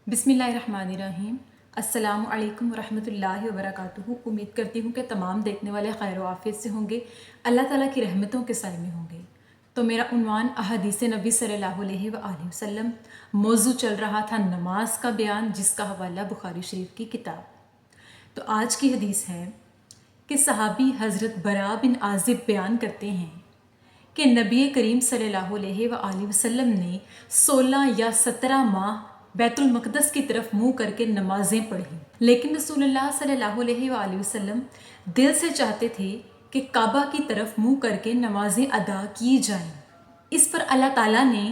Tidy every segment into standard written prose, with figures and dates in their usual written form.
बिस्मिल्लाहिर्रहमानिर्रहीम। अस्सलामु अलैकुम वरहमतुल्लाहि वबरकातुहू। उम्मीद करती हूँ कि तमाम देखने वाले खैर व आफियत से होंगे, अल्लाह ताला की रहमतों के साए में होंगे। तो मेरा उन्वान अहदीस नबी सल्लल्लाहु अलैहि वसल्लम मौजू चल रहा था नमाज का बयान, जिसका हवाला बुखारी शरीफ की किताब। तो आज की हदीस है कि सहाबी हज़रत बरा बिन आज़िब बयान करते हैं कि नबी करीम सल्लल्लाहु अलैहि वसल्लम ने 16 या 17 माह बैतुल मक़दस की तरफ मुंह करके नमाजें पढ़ी, लेकिन रसूलुल्लाह सल्लल्लाहु अलैहि वसल्लम दिल से चाहते थे कि काबा की तरफ मुंह करके नमाजें अदा की जाएं। इस पर अल्लाह ताला ने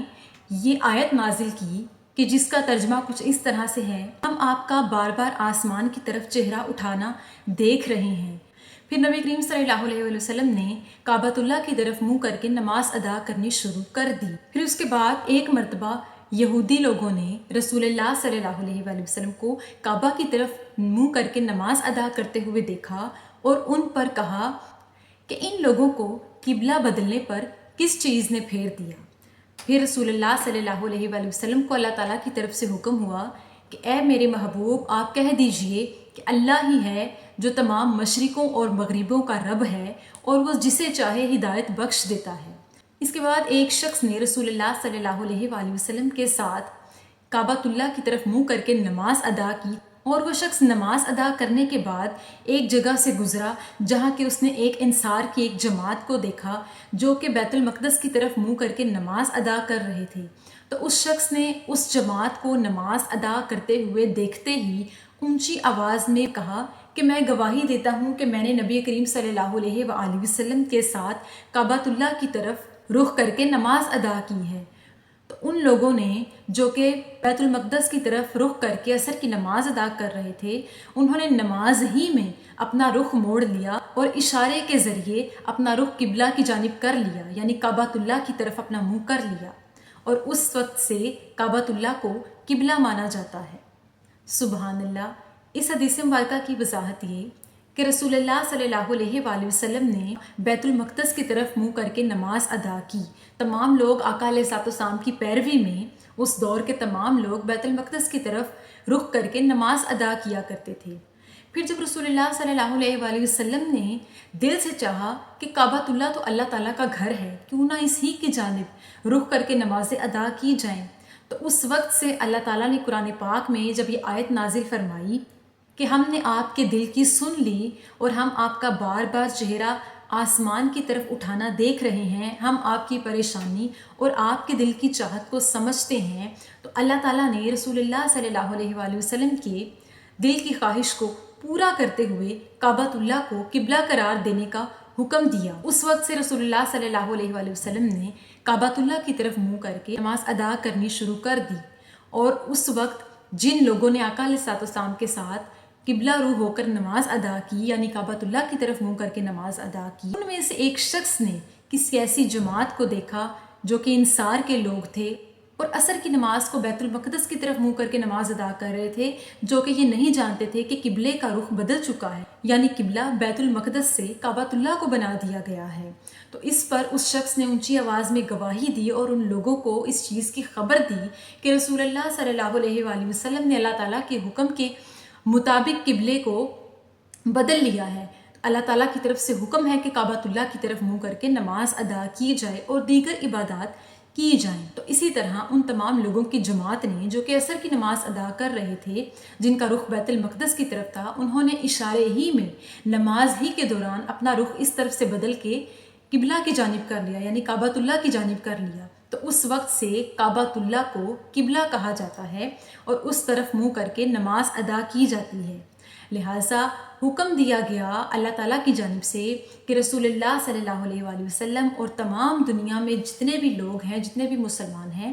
ये आयत नाजिल की कि जिसका तर्जमा कुछ इस तरह से है, हम आपका बार बार आसमान की तरफ चेहरा उठाना देख रहे हैं। फिर नबी करीम सल्लल्लाहु अलैहि वसल्लम ने काबतुल्लाह की तरफ मुंह करके नमाज अदा करनी शुरू कर दी। फिर उसके बाद एक मरतबा यहूदी लोगों ने रसूलुल्लाह सल्लल्लाहु अलैहि वसल्लम को काबा की तरफ मुंह करके नमाज अदा करते हुए देखा और उन पर कहा कि इन लोगों को किबला बदलने पर किस चीज़ ने फेर दिया। फिर रसूलुल्लाह सल्लल्लाहु अलैहि वसल्लम को अल्लाह ताला की तरफ से हुक्म हुआ कि ए मेरे महबूब, आप कह दीजिए कि अल्लाह ही है जो तमाम मशरिकों और मगरिबों का रब है और वो जिसे चाहे हिदायत बख्श देता है। इसके बाद एक शख्स ने रसूलुल्लाह सल्लल्लाहु अलैहि वसल्लम के साथ काबतुल्लाह की तरफ मुंह करके नमाज अदा की और वो शख्स नमाज अदा करने के बाद एक जगह से गुजरा जहाँ कि उसने एक इंसार की एक जमात को देखा जो कि बैतुल मक़दस की तरफ मुंह करके नमाज अदा कर रहे थे। तो उस शख्स ने उस जमात को नमाज अदा करते हुए देखते ही ऊंची आवाज़ में कहा कि मैं गवाही देता हूँ कि मैंने नबी करीम सल्लल्लाहु अलैहि वसल्लम के साथ काबतुल्लाह की तरफ रुख करके नमाज अदा की है। तो उन लोगों ने जो कि बैतुल मक़दस की तरफ रुख करके असर की नमाज अदा कर रहे थे, उन्होंने नमाज ही में अपना रुख मोड़ लिया और इशारे के ज़रिए अपना रुख किबला की जानिब कर लिया, यानी काबतुल्लाह की तरफ अपना मुंह कर लिया और उस वक्त से काबतुल्लाह को किबला माना जाता है। सुबहान अल्लाह। इस हदीस मुबारका की वजाहत ये कि रसूलुल्लाह सल्लल्लाहु अलैहि वसल्लम ने बैतुल मक़दस की तरफ मुंह करके नमाज अदा की। तमाम लोग आका अलैहिस्सलाम की पैरवी में उस दौर के तमाम लोग बैतुल मक़दस की तरफ रुख करके नमाज अदा किया करते थे। फिर जब रसूलुल्लाह सल्लल्लाहु अलैहि वसल्लम ने दिल से चाहा कि काबतुल्लाह तो अल्लाह ताला का घर है, क्यों ना इसी की जानिब रुख करके नमाजें अदा की जाएं, तो उस वक्त से अल्लाह ताला ने कुरान पाक में जब ये आयत नाजिल फरमाई कि हमने आपके दिल की सुन ली और हम आपका बार बार चेहरा आसमान की तरफ उठाना देख रहे हैं, हम आपकी परेशानी और आपके दिल की चाहत को समझते हैं, तो अल्लाह ताला ने रसूलुल्लाह सल्लल्लाहु अलैहि वसल्लम के दिल की ख्वाहिश को पूरा करते हुए काबतुल्लाह को किबला करार देने का हुक्म दिया। उस वक्त से रसूलुल्लाह सल्लल्लाहु अलैहि वसल्लम ने काबतुल्लाह की तरफ मुंह करके नमाज अदा करनी शुरू कर दी और उस वक्त जिन लोगों ने आका अलैहिस्सलाम के साथ किबला रू होकर नमाज अदा की, यानी काबतुल्लाह की तरफ मुंह करके नमाज अदा की, उनमें से एक शख्स ने किसी ऐसी जमात को देखा जो कि इंसार के लोग थे और असर की नमाज को बैतुल मक़दस की तरफ मुंह करके नमाज अदा कर रहे थे, जो कि ये नहीं जानते थे कि किबले का रुख बदल चुका है, यानी किबला बैतुल मक़दस से काबतुल्लाह को बना दिया गया है। तो इस पर उस शख्स ने ऊंची आवाज़ में गवाही दी और उन लोगों को इस चीज़ की खबर दी कि रसूलुल्लाह सल्लल्लाहु अलैहि वसल्लम ने अल्लाह ताला के हुक्म के मुताबिक किबले को बदल लिया है। अल्लाह ताला की तरफ से हुक्म है कि काबतुल्लाह की तरफ मुंह करके नमाज अदा की जाए और दीगर इबादत की जाएं। तो इसी तरह उन तमाम लोगों की जमात ने जो कि असर की नमाज अदा कर रहे थे, जिनका रुख बैतुल मक़दस की तरफ था, उन्होंने इशारे ही में नमाज ही के दौरान अपना रुख इस तरफ से बदल के किबला की जानिब कर लिया, यानी काबतुल्लाह की जानिब कर लिया। तो उस वक्त से काबतुल्लाह को किबला कहा जाता है और उस तरफ मुंह करके नमाज अदा की जाती है। लिहाजा हुक्म दिया गया अल्लाह ताला की जानिब से कि रसूलुल्लाह सल्लल्लाहु अलैहि वसल्लम और तमाम दुनिया में जितने भी लोग हैं, जितने भी मुसलमान हैं,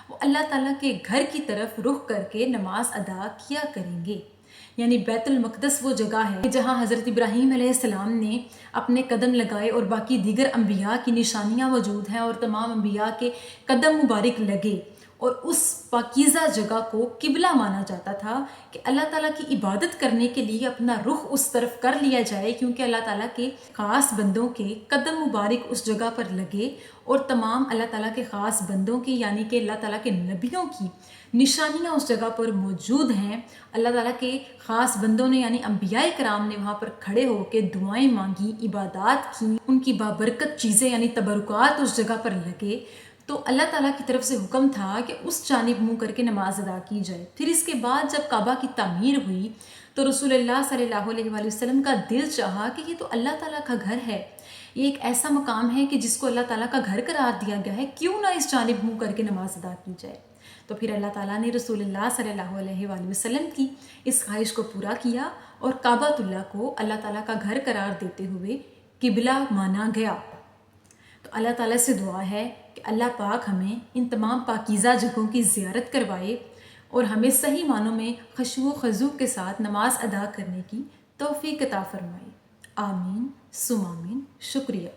वो अल्लाह ताला के घर की तरफ रुख करके नमाज अदा किया करेंगे। यानी बैतुल मक़दस वो जगह है जहाँ हज़रत इब्राहीम अलैहिस्सलाम ने अपने कदम लगाए और बाकी दीगर अम्बिया की निशानियाँ मौजूद हैं और तमाम अम्बिया के कदम मुबारक लगे اور اس پاکیزہ جگہ کو قبلہ مانا جاتا تھا کہ اللہ تعالیٰ کی عبادت کرنے کے لیے اپنا رخ اس طرف کر لیا جائے، کیونکہ اللہ تعالیٰ کے خاص بندوں کے قدم مبارک اس جگہ پر لگے اور تمام اللہ تعالیٰ کے خاص بندوں کی یعنی کہ اللہ تعالیٰ کے نبیوں کی نشانیاں اس جگہ پر موجود ہیں۔ اللہ تعالیٰ کے خاص بندوں نے یعنی انبیاء کرام نے وہاں پر کھڑے ہو کے دعائیں مانگی، عبادات کی، ان کی بابرکت چیزیں یعنی تبرکات اس جگہ پر لگے، تو اللہ تعالیٰ کی طرف سے حکم تھا کہ اس جانب منہ کر کے نماز ادا کی جائے۔ پھر اس کے بعد جب کعبہ کی تعمیر ہوئی تو رسول اللہ صلی اللہ علیہ وآلہ وسلم کا دل چاہا کہ یہ تو اللہ تعالیٰ کا گھر ہے، یہ ایک ایسا مقام ہے کہ جس کو اللہ تعالیٰ کا گھر قرار دیا گیا ہے، کیوں نہ اس جانب منہ کر کے نماز ادا کی جائے۔ تو پھر اللہ تعالیٰ نے رسول اللہ صلی اللہ علیہ وآلہ وسلم کی اس خواہش کو پورا کیا اور کعبۃ اللہ کو اللہ تعالیٰ کا گھر قرار دیتے ہوئے قبلہ مانا گیا۔ تو اللہ تعالیٰ سے دعا ہے کہ اللہ پاک ہمیں ان تمام پاکیزہ جگہوں کی زیارت کروائے اور ہمیں صحیح معنوں میں خشوع و خضوع کے ساتھ نماز ادا کرنے کی توفیق عطا فرمائے۔ آمین ثم آمین۔ شکریہ۔